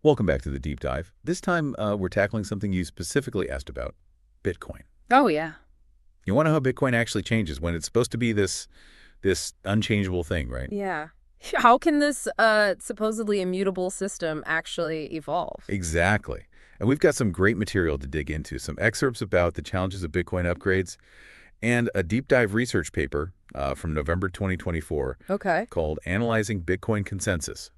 Welcome back to the deep dive. This time, we're tackling something you specifically asked about, Bitcoin. Oh, yeah. You want to know how Bitcoin actually changes when it's supposed to be this unchangeable thing, right? Yeah. How can this supposedly immutable system actually evolve? Exactly. And we've got some great material to dig into, some excerpts about the challenges of Bitcoin upgrades, and a deep dive research paper from November 2024 Okay. called Analyzing Bitcoin Consensus: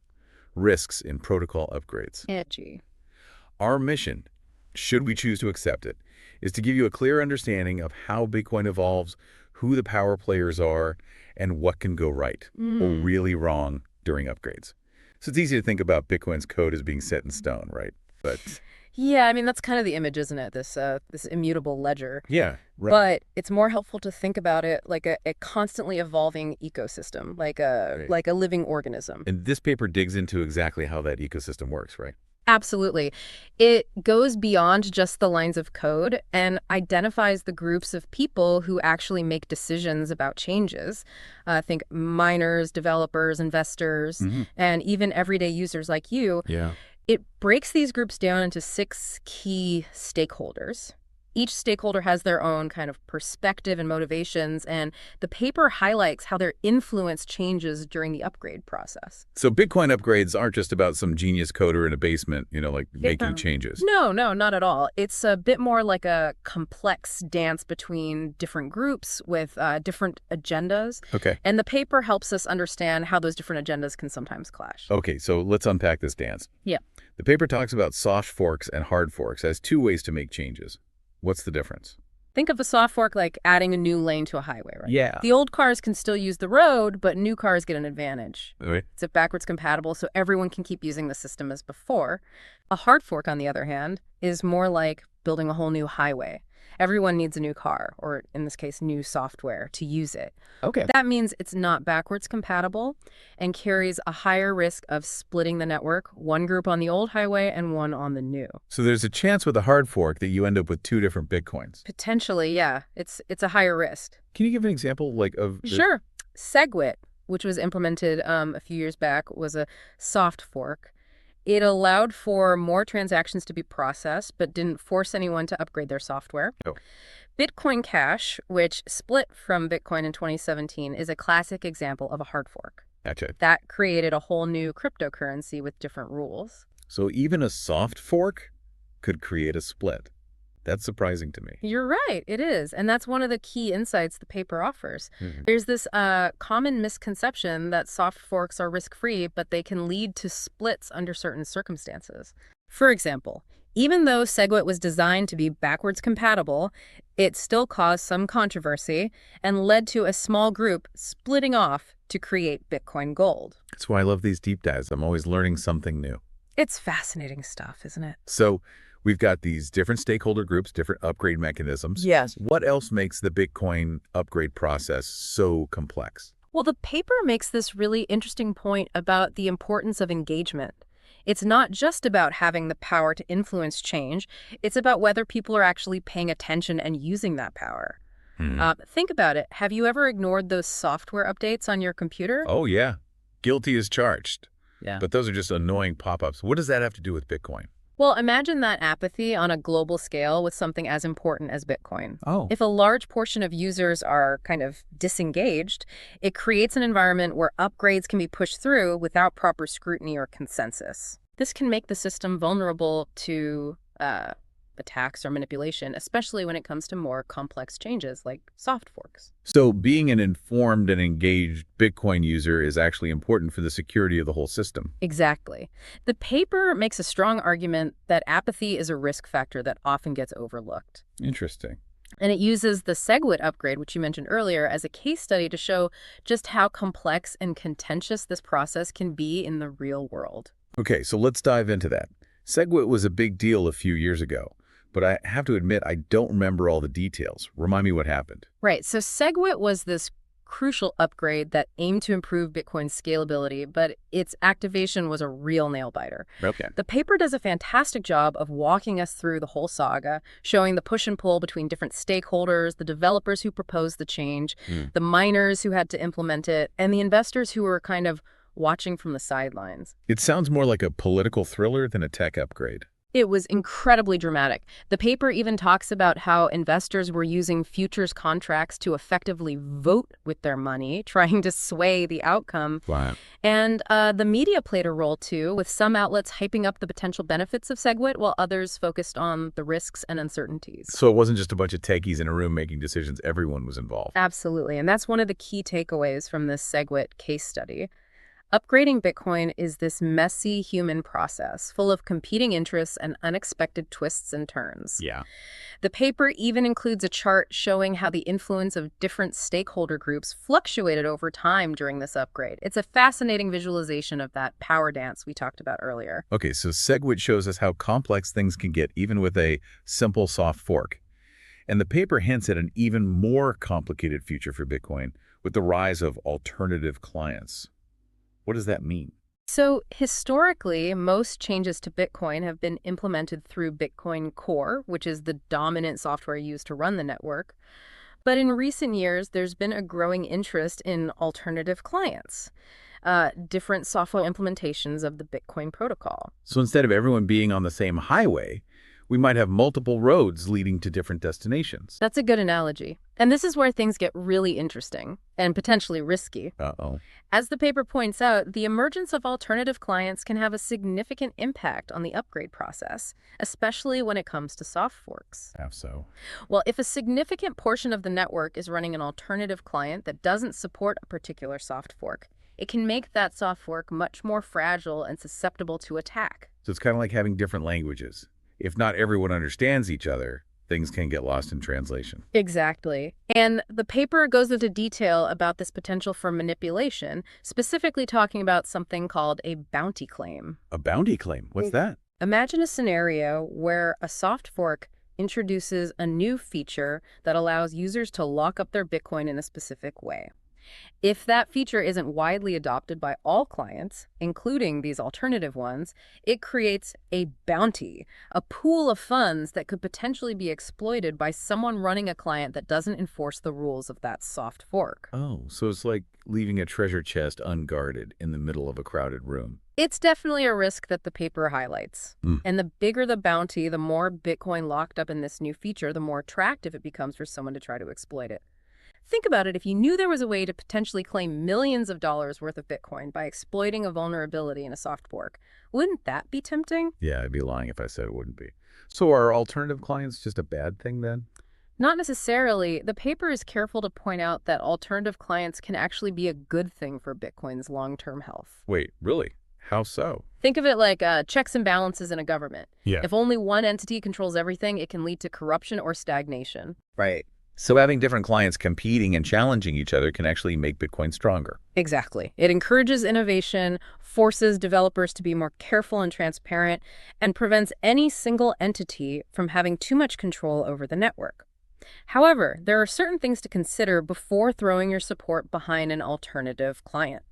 Risks in Protocol Upgrades. Edgy. Our mission, should we choose to accept it, is to give you a clear understanding of how Bitcoin evolves, who the power players are, and what can go right or really wrong during upgrades. So it's easy to think about Bitcoin's code as being set in stone, right? But Yeah, I mean, that's kind of the image, isn't it? This immutable ledger. yeah, right. But it's more helpful to think about it like a constantly evolving ecosystem, like a living organism. And this paper digs into exactly how that ecosystem works, right? Absolutely. It goes beyond just the lines of code and identifies the groups of people who actually make decisions about changes. Think miners, developers, investors, and even everyday users like you. Yeah. It breaks these groups down into 6 key stakeholders. Each stakeholder has their own kind of perspective and motivations, and the paper highlights how their influence changes during the upgrade process. So Bitcoin upgrades aren't just about some genius coder in a basement, like making changes. No, not at all. It's a bit more like a complex dance between different groups with different agendas. Okay. And the paper helps us understand how those different agendas can sometimes clash. Okay, so let's unpack this dance. Yeah. The paper talks about soft forks and hard forks as 2 ways to make changes. What's the difference? Think of a soft fork like adding a new lane to a highway, right? Yeah. The old cars can still use the road, but new cars get an advantage. Right. It's backwards compatible, so everyone can keep using the system as before. A hard fork, on the other hand, is more like building a whole new highway. Everyone needs a new car, or in this case, new software, to use it. Okay. That means it's not backwards compatible and carries a higher risk of splitting the network, one group on the old highway and one on the new. So there's a chance with a hard fork that you end up with 2 different Bitcoins. Potentially, yeah. It's a higher risk. Can you give an example of Sure. Segwit, which was implemented a few years back, was a soft fork. It allowed for more transactions to be processed, but didn't force anyone to upgrade their software. Oh. Bitcoin Cash, which split from Bitcoin in 2017, is a classic example of a hard fork. Gotcha. That created a whole new cryptocurrency with different rules. So even a soft fork could create a split. That's surprising to me. You're right, it is. And that's one of the key insights the paper offers. Mhm. There's this common misconception that soft forks are risk-free, but they can lead to splits under certain circumstances. For example, even though Segwit was designed to be backwards compatible, it still caused some controversy and led to a small group splitting off to create Bitcoin Gold. That's why I love these deep dives. I'm always learning something new. It's fascinating stuff, isn't it? So we've got these different stakeholder groups, different upgrade mechanisms. Yes. What else makes the Bitcoin upgrade process so complex? Well, the paper makes this really interesting point about the importance of engagement. It's not just about having the power to influence change. It's about whether people are actually paying attention and using that power. Think about it. Have you ever ignored those software updates on your computer? Oh, yeah. Guilty as charged. Yeah. But those are just annoying pop-ups. What does that have to do with Bitcoin? Well, imagine that apathy on a global scale with something as important as Bitcoin. Oh. If a large portion of users are kind of disengaged, it creates an environment where upgrades can be pushed through without proper scrutiny or consensus. This can make the system vulnerable to attacks or manipulation, especially when it comes to more complex changes like soft forks. So being an informed and engaged Bitcoin user is actually important for the security of the whole system. Exactly. The paper makes a strong argument that apathy is a risk factor that often gets overlooked. Interesting. And it uses the Segwit upgrade, which you mentioned earlier, as a case study to show just how complex and contentious this process can be in the real world. Okay, so let's dive into that. Segwit was a big deal a few years ago, but I have to admit I don't remember all the details. Remind me what happened. Right. So Segwit was this crucial upgrade that aimed to improve Bitcoin's scalability, but its activation was a real nail-biter. Okay. The paper does a fantastic job of walking us through the whole saga, showing the push and pull between different stakeholders, the developers who proposed the change, the miners who had to implement it, and the investors who were kind of watching from the sidelines. It sounds more like a political thriller than a tech upgrade. It was incredibly dramatic. The paper even talks about how investors were using futures contracts to effectively vote with their money, trying to sway the outcome. Wow. And the media played a role, too, with some outlets hyping up the potential benefits of Segwit while others focused on the risks and uncertainties. So it wasn't just a bunch of techies in a room making decisions. Everyone was involved. Absolutely. And that's one of the key takeaways from this Segwit case study. Upgrading Bitcoin is this messy human process full of competing interests and unexpected twists and turns. Yeah. The paper even includes a chart showing how the influence of different stakeholder groups fluctuated over time during this upgrade. It's a fascinating visualization of that power dance we talked about earlier. Okay, so Segwit shows us how complex things can get even with a simple soft fork. And the paper hints at an even more complicated future for Bitcoin with the rise of alternative clients. What does that mean? So historically, most changes to Bitcoin have been implemented through Bitcoin Core, which is the dominant software used to run the network. But in recent years, there's been a growing interest in alternative clients, different software implementations of the Bitcoin protocol. So instead of everyone being on the same highway, we might have multiple roads leading to different destinations. That's a good analogy. And this is where things get really interesting and potentially risky. Uh-oh. As the paper points out, the emergence of alternative clients can have a significant impact on the upgrade process, especially when it comes to soft forks. How so? Well, if a significant portion of the network is running an alternative client that doesn't support a particular soft fork, it can make that soft fork much more fragile and susceptible to attack. So it's kind of like having different languages. If not everyone understands each other, things can get lost in translation. Exactly. And the paper goes into detail about this potential for manipulation, specifically talking about something called a bounty claim. A bounty claim? What's that? Imagine a scenario where a soft fork introduces a new feature that allows users to lock up their Bitcoin in a specific way. If that feature isn't widely adopted by all clients, including these alternative ones, it creates a bounty, a pool of funds that could potentially be exploited by someone running a client that doesn't enforce the rules of that soft fork. Oh, so it's like leaving a treasure chest unguarded in the middle of a crowded room. It's definitely a risk that the paper highlights. And the bigger the bounty, the more Bitcoin locked up in this new feature, the more attractive it becomes for someone to try to exploit it. Think about it, if you knew there was a way to potentially claim millions of dollars worth of Bitcoin by exploiting a vulnerability in a soft fork, wouldn't that be tempting? Yeah, I'd be lying if I said it wouldn't be. So are alternative clients just a bad thing then? Not necessarily. The paper is careful to point out that alternative clients can actually be a good thing for Bitcoin's long-term health. Wait, really? How so? Think of it like checks and balances in a government. Yeah. If only one entity controls everything, it can lead to corruption or stagnation. Right. So having different clients competing and challenging each other can actually make Bitcoin stronger. Exactly. It encourages innovation, forces developers to be more careful and transparent, and prevents any single entity from having too much control over the network. However, there are certain things to consider before throwing your support behind an alternative client.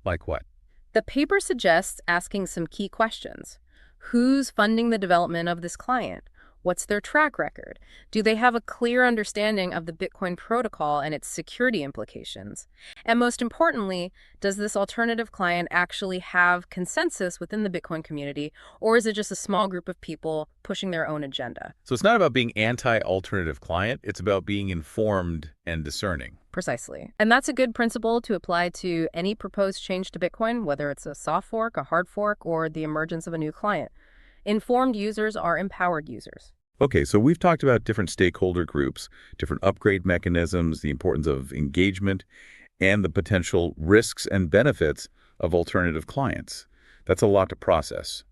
Like what? The paper suggests asking some key questions. Who's funding the development of this client? What's their track record? Do they have a clear understanding of the Bitcoin protocol and its security implications? And most importantly, does this alternative client actually have consensus within the Bitcoin community, or is it just a small group of people pushing their own agenda? So it's not about being anti-alternative client, it's about being informed and discerning. Precisely. And that's a good principle to apply to any proposed change to Bitcoin, whether it's a soft fork, a hard fork, or the emergence of a new client. Informed users are empowered users. Okay, so we've talked about different stakeholder groups, different upgrade mechanisms, the importance of engagement, and the potential risks and benefits of alternative clients. That's a lot to process.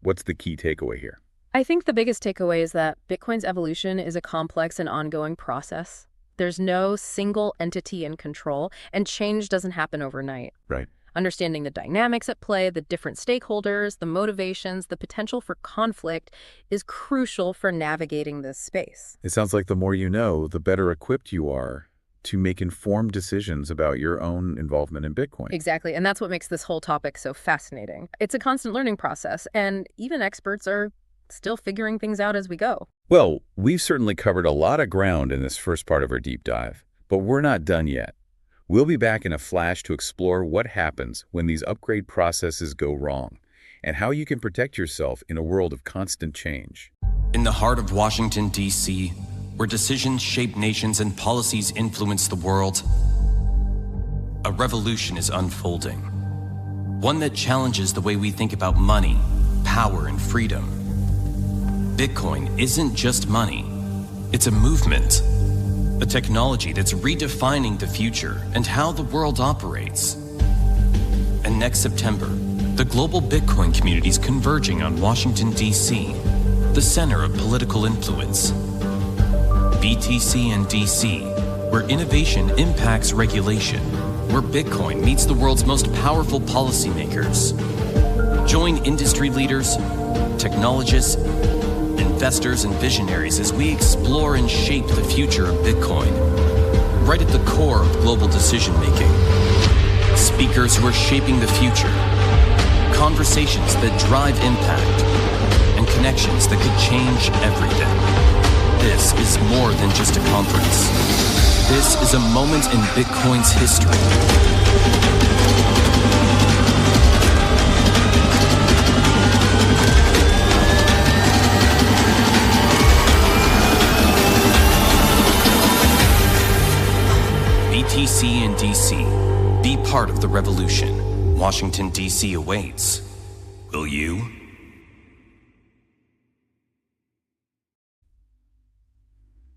What's the key takeaway here? I think the biggest takeaway is that Bitcoin's evolution is a complex and ongoing process. There's no single entity in control, and change doesn't happen overnight. Right. Understanding the dynamics at play, the different stakeholders, the motivations, the potential for conflict is crucial for navigating this space. It sounds like the more you know, the better equipped you are to make informed decisions about your own involvement in Bitcoin. Exactly, and that's what makes this whole topic so fascinating. It's a constant learning process, and even experts are still figuring things out as we go. Well, we've certainly covered a lot of ground in this first part of our deep dive, but we're not done yet. We'll be back in a flash to explore what happens when these upgrade processes go wrong and how you can protect yourself in a world of constant change. In the heart of Washington, D.C., where decisions shape nations and policies influence the world, a revolution is unfolding. One that challenges the way we think about money, power, and freedom. Bitcoin isn't just money. It's a movement. A technology that's redefining the future and how the world operates. And next September, the global Bitcoin community is converging on Washington, D.C., the center of political influence. BTC and DC, where innovation impacts regulation, where Bitcoin meets the world's most powerful policymakers. Join industry leaders, technologists, investors, and visionaries as we explore and shape the future of Bitcoin, right at the core of global decision-making. Speakers who are shaping the future, conversations that drive impact, and connections that could change everything. This is more than just a conference. This is a moment in Bitcoin's history. BTC and DC. Be part of the revolution. Washington, D.C. awaits. Will you?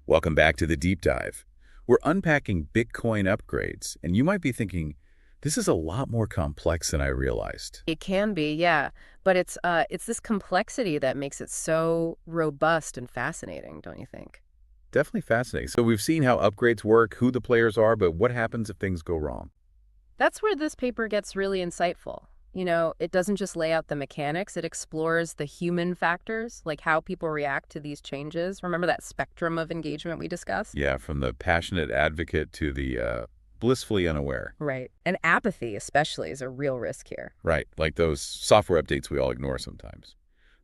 Welcome back to the Deep Dive. We're unpacking Bitcoin upgrades, and you might be thinking, this is a lot more complex than I realized. It can be, yeah. But it's this complexity that makes it so robust and fascinating, don't you think? Definitely fascinating. So we've seen how upgrades work, who the players are, but what happens if things go wrong? That's where this paper gets really insightful. You know, it doesn't just lay out the mechanics, it explores the human factors, like how people react to these changes. Remember that spectrum of engagement we discussed? Yeah, from the passionate advocate to the blissfully unaware. Right. And apathy, especially, is a real risk here. Right, like those software updates we all ignore sometimes.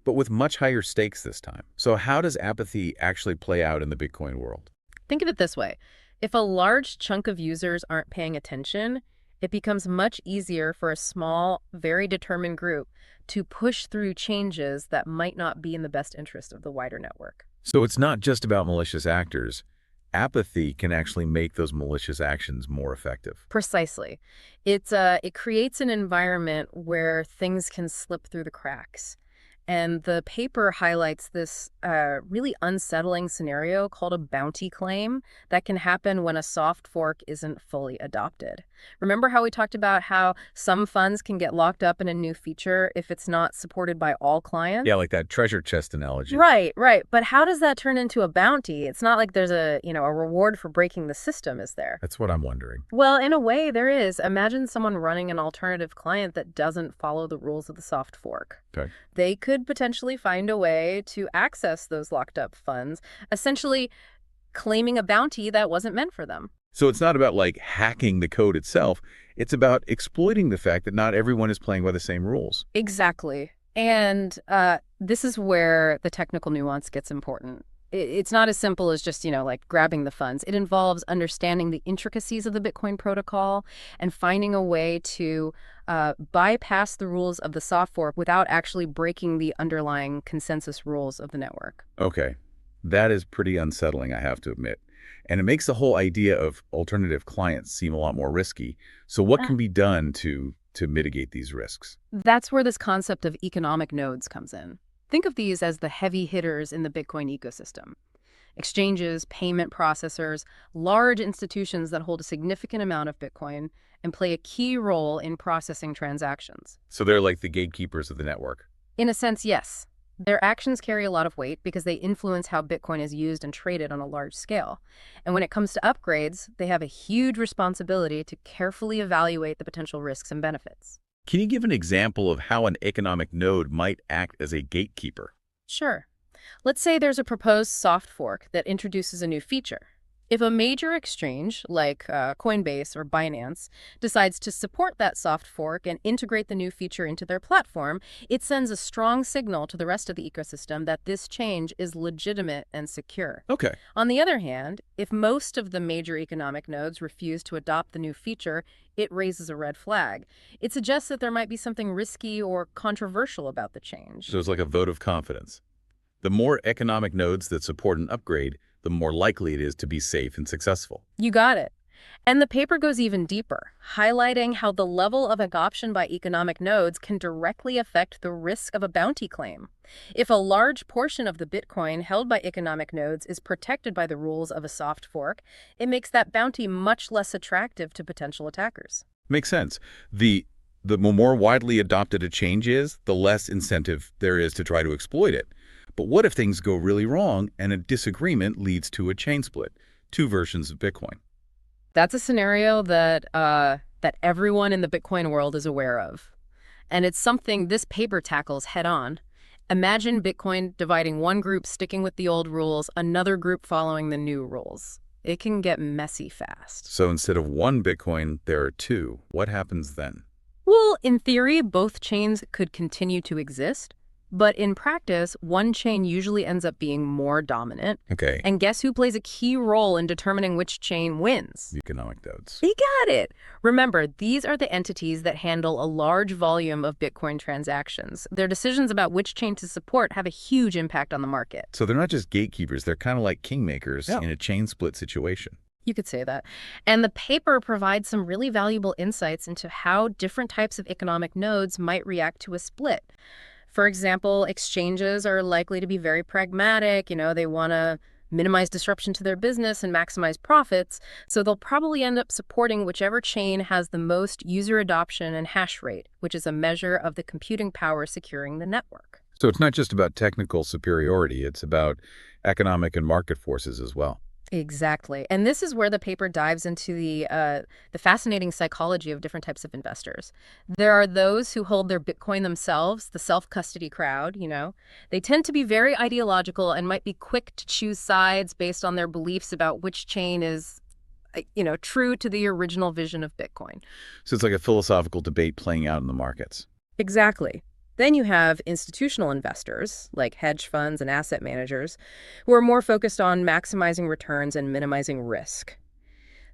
But with much higher stakes this time. So how does apathy actually play out in the Bitcoin world? Think of it this way. If a large chunk of users aren't paying attention, it becomes much easier for a small, very determined group to push through changes that might not be in the best interest of the wider network. So it's not just about malicious actors. Apathy can actually make those malicious actions more effective. Precisely. It creates an environment where things can slip through the cracks. And the paper highlights this really unsettling scenario called a bounty claim that can happen when a soft fork isn't fully adopted. Remember how we talked about how some funds can get locked up in a new feature if it's not supported by all clients? Yeah, like that treasure chest analogy. Right, right. But how does that turn into a bounty? It's not like there's a reward for breaking the system, is there? That's what I'm wondering. Well, in a way, there is. Imagine someone running an alternative client that doesn't follow the rules of the soft fork. Okay. They could potentially find a way to access those locked up funds, essentially claiming a bounty that wasn't meant for them. So it's not about like hacking the code itself. It's about exploiting the fact that not everyone is playing by the same rules. Exactly. And this is where the technical nuance gets important. It's not as simple as just, like grabbing the funds. It involves understanding the intricacies of the Bitcoin protocol and finding a way to bypass the rules of the soft fork without actually breaking the underlying consensus rules of the network. Okay. That is pretty unsettling, I have to admit. And it makes the whole idea of alternative clients seem a lot more risky. So what can be done to mitigate these risks? That's where this concept of economic nodes comes in. Think of these as the heavy hitters in the Bitcoin ecosystem. Exchanges, payment processors, large institutions that hold a significant amount of Bitcoin and play a key role in processing transactions. So they're like the gatekeepers of the network. In a sense, yes. Their actions carry a lot of weight because they influence how Bitcoin is used and traded on a large scale. And when it comes to upgrades, they have a huge responsibility to carefully evaluate the potential risks and benefits. Can you give an example of how an economic node might act as a gatekeeper? Sure. Let's say there's a proposed soft fork that introduces a new feature. If a major exchange, like Coinbase or Binance, decides to support that soft fork and integrate the new feature into their platform, it sends a strong signal to the rest of the ecosystem that this change is legitimate and secure. Okay. On the other hand, if most of the major economic nodes refuse to adopt the new feature, it raises a red flag. It suggests that there might be something risky or controversial about the change. So it's like a vote of confidence. The more economic nodes that support an upgrade, the more likely it is to be safe and successful. You got it. And the paper goes even deeper, highlighting how the level of adoption by economic nodes can directly affect the risk of a bounty claim. If a large portion of the Bitcoin held by economic nodes is protected by the rules of a soft fork, it makes that bounty much less attractive to potential attackers. Makes sense. The more widely adopted a change is, the less incentive there is to try to exploit it. But what if things go really wrong and a disagreement leads to a chain split, two versions of Bitcoin? That's a scenario that everyone in the Bitcoin world is aware of. And it's something this paper tackles head on. Imagine Bitcoin dividing one group sticking with the old rules, another group following the new rules. It can get messy fast. So instead of one Bitcoin, there are two. What happens then? Well, in theory, both chains could continue to exist. But in practice, one chain usually ends up being more dominant. Okay. And guess who plays a key role in determining which chain wins? Economic nodes. You got it. Remember, these are the entities that handle a large volume of Bitcoin transactions. Their decisions about which chain to support have a huge impact on the market. So they're not just gatekeepers, they're kind of like kingmakers Yeah. in a chain split situation. You could say that. And the paper provides some really valuable insights into how different types of economic nodes might react to a split. For example, exchanges are likely to be very pragmatic. They want to minimize disruption to their business and maximize profits. So they'll probably end up supporting whichever chain has the most user adoption and hash rate, which is a measure of the computing power securing the network. So it's not just about technical superiority, it's about economic and market forces as well. Exactly. And this is where the paper dives into the fascinating psychology of different types of investors. There are those who hold their Bitcoin themselves, the self-custody crowd. They tend to be very ideological and might be quick to choose sides based on their beliefs about which chain is, true to the original vision of Bitcoin. So it's like a philosophical debate playing out in the markets. Exactly. Then you have institutional investors, like hedge funds and asset managers, who are more focused on maximizing returns and minimizing risk.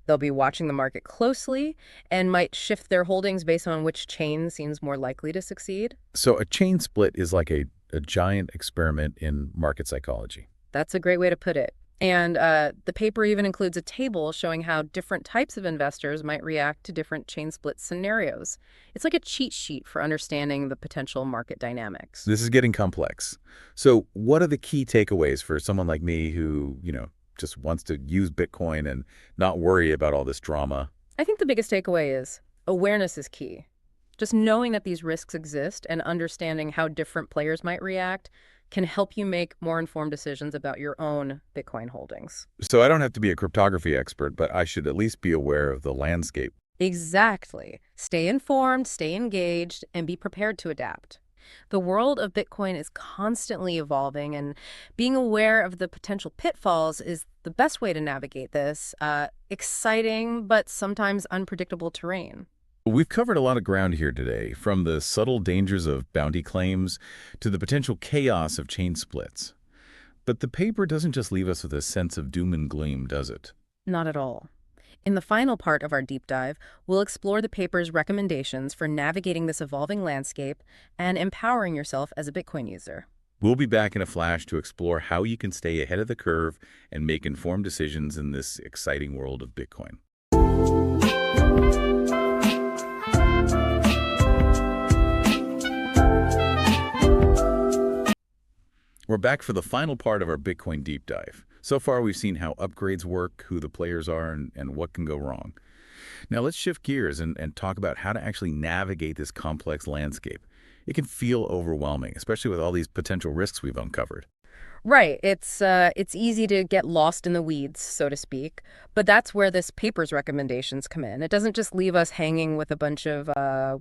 They'll be watching the market closely and might shift their holdings based on which chain seems more likely to succeed. So a chain split is like a giant experiment in market psychology. That's a great way to put it. And the paper even includes a table showing how different types of investors might react to different chain split scenarios. It's like a cheat sheet for understanding the potential market dynamics. This is getting complex. So what are the key takeaways for someone like me who, just wants to use Bitcoin and not worry about all this drama? I think the biggest takeaway is awareness is key. Just knowing that these risks exist and understanding how different players might react can help you make more informed decisions about your own Bitcoin holdings. So I don't have to be a cryptography expert, but I should at least be aware of the landscape. Exactly. Stay informed, stay engaged, and be prepared to adapt. The world of Bitcoin is constantly evolving, and being aware of the potential pitfalls is the best way to navigate this exciting but sometimes unpredictable terrain. We've covered a lot of ground here today, from the subtle dangers of bounty claims to the potential chaos of chain splits. But the paper doesn't just leave us with a sense of doom and gloom, does it? Not at all. In the final part of our deep dive, we'll explore the paper's recommendations for navigating this evolving landscape and empowering yourself as a Bitcoin user. We'll be back in a flash to explore how you can stay ahead of the curve and make informed decisions in this exciting world of Bitcoin. We're back for the final part of our Bitcoin deep dive. So far, we've seen how upgrades work, who the players are, and what can go wrong. Now let's shift gears and talk about how to actually navigate this complex landscape. It can feel overwhelming, especially with all these potential risks we've uncovered. Right. It's easy to get lost in the weeds, so to speak, but that's where this paper's recommendations come in. It doesn't just leave us hanging with a bunch of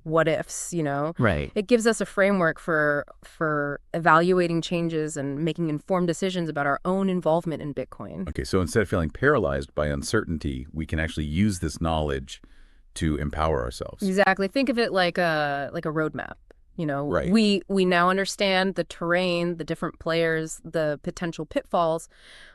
what ifs. Right. It gives us a framework for evaluating changes and making informed decisions about our own involvement in Bitcoin. Okay, so instead of feeling paralyzed by uncertainty, we can actually use this knowledge to empower ourselves. Exactly. Think of it like a roadmap. Right. We now understand the terrain, the different players, the potential pitfalls,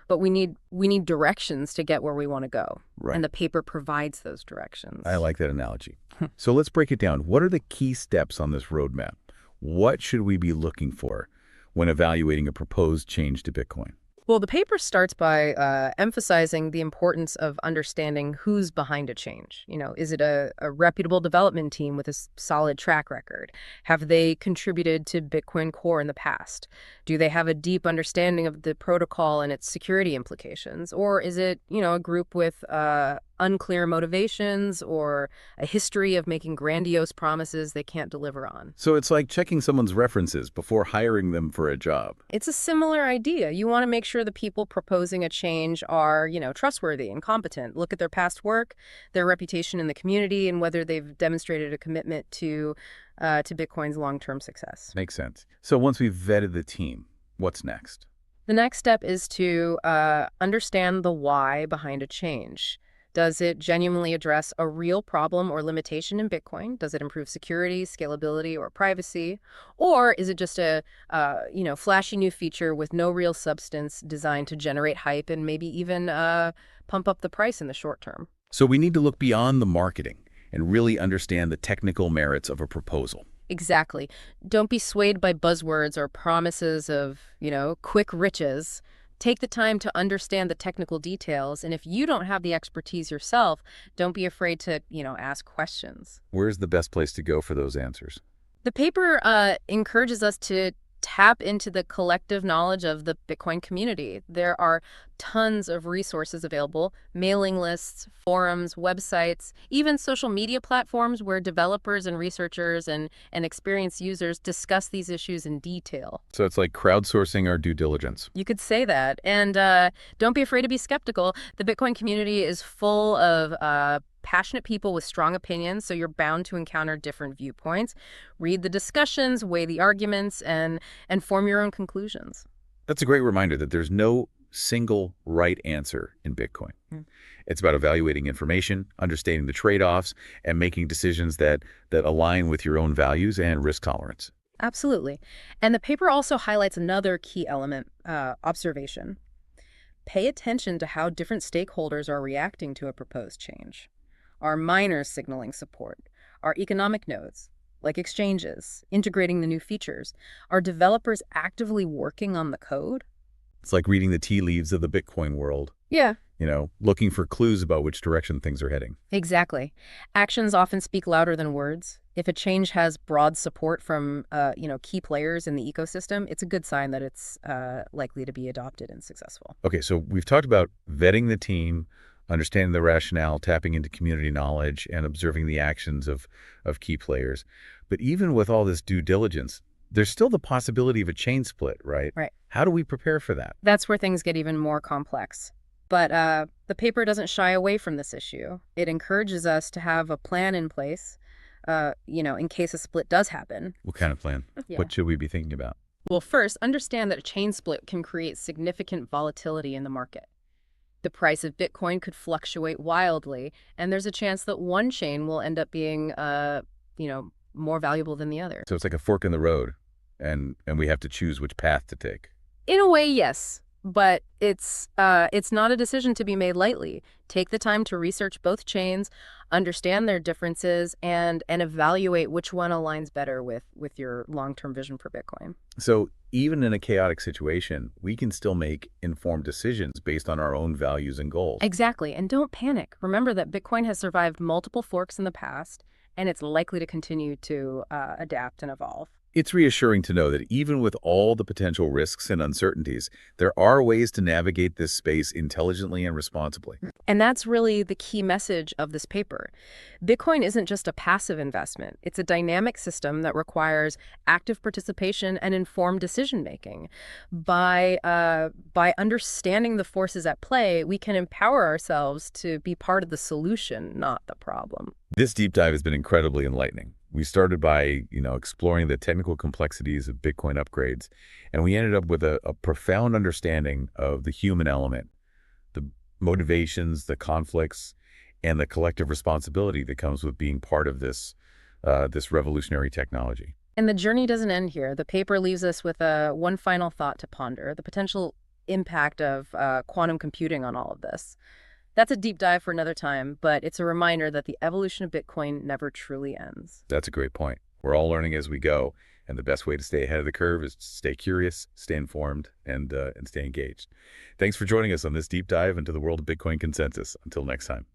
but we need directions to get where we want to go. Right. And the paper provides those directions. I like that analogy. So let's break it down. What are the key steps on this roadmap? What should we be looking for when evaluating a proposed change to Bitcoin? Well, the paper starts by emphasizing the importance of understanding who's behind a change. Is it a reputable development team with a solid track record? Have they contributed to Bitcoin Core in the past? Do they have a deep understanding of the protocol and its security implications? Or is it, a group with unclear motivations or a history of making grandiose promises they can't deliver on? So it's like checking someone's references before hiring them for a job. It's a similar idea. You want to make sure the people proposing a change are, trustworthy and competent. Look at their past work, their reputation in the community, and whether they've demonstrated a commitment to Bitcoin's long-term success. Makes sense. So once we've vetted the team, what's next? The next step is to understand the why behind a change. Does it genuinely address a real problem or limitation in Bitcoin? Does it improve security, scalability, or privacy? Or is it just a flashy new feature with no real substance designed to generate hype and maybe even pump up the price in the short term? So we need to look beyond the marketing and really understand the technical merits of a proposal. Exactly. Don't be swayed by buzzwords or promises of, quick riches. Take the time to understand the technical details, and if you don't have the expertise yourself, don't be afraid to, ask questions. Where's the best place to go for those answers? The paper encourages us to tap into the collective knowledge of the Bitcoin community. There are tons of resources available, mailing lists, forums, websites, even social media platforms where developers and researchers and experienced users discuss these issues in detail. So it's like crowdsourcing our due diligence. You could say that. And don't be afraid to be skeptical. The Bitcoin community is full of passionate people with strong opinions, so you're bound to encounter different viewpoints. Read the discussions, weigh the arguments, and form your own conclusions. That's a great reminder that there's no single right answer in Bitcoin. It's about evaluating information, understanding the trade-offs, and making decisions that align with your own values and risk tolerance. Absolutely. And the paper also highlights another key element, observation. Pay attention to how different stakeholders are reacting to a proposed change. Are miners signaling support? Are economic nodes, like exchanges, integrating the new features? Are developers actively working on the code? It's like reading the tea leaves of the Bitcoin world. Yeah. Looking for clues about which direction things are heading. Exactly. Actions often speak louder than words. If a change has broad support from, key players in the ecosystem, it's a good sign that it's likely to be adopted and successful. Okay, so we've talked about vetting the team, understanding the rationale, tapping into community knowledge, and observing the actions of key players. But even with all this due diligence, there's still the possibility of a chain split, right? Right. How do we prepare for that? That's where things get even more complex. But the paper doesn't shy away from this issue. It encourages us to have a plan in place, in case a split does happen. What kind of plan? Yeah. What should we be thinking about? Well, first, understand that a chain split can create significant volatility in the market. The price of Bitcoin could fluctuate wildly, and there's a chance that one chain will end up being, more valuable than the other. So it's like a fork in the road, and we have to choose which path to take. In a way, yes. But it's not a decision to be made lightly. Take the time to research both chains, understand their differences, and evaluate which one aligns better with your long-term vision for Bitcoin. So even in a chaotic situation, we can still make informed decisions based on our own values and goals. Exactly. And don't panic. Remember that Bitcoin has survived multiple forks in the past, and it's likely to continue to adapt and evolve. It's reassuring to know that even with all the potential risks and uncertainties, there are ways to navigate this space intelligently and responsibly. And that's really the key message of this paper. Bitcoin isn't just a passive investment. It's a dynamic system that requires active participation and informed decision-making. By understanding the forces at play, we can empower ourselves to be part of the solution, not the problem. This deep dive has been incredibly enlightening. We started by, exploring the technical complexities of Bitcoin upgrades, and we ended up with a profound understanding of the human element, the motivations, the conflicts, and the collective responsibility that comes with being part of this revolutionary technology. And the journey doesn't end here. The paper leaves us with one final thought to ponder, the potential impact of quantum computing on all of this. That's a deep dive for another time, but it's a reminder that the evolution of Bitcoin never truly ends. That's a great point. We're all learning as we go, and the best way to stay ahead of the curve is to stay curious, stay informed, and stay engaged. Thanks for joining us on this deep dive into the world of Bitcoin consensus. Until next time.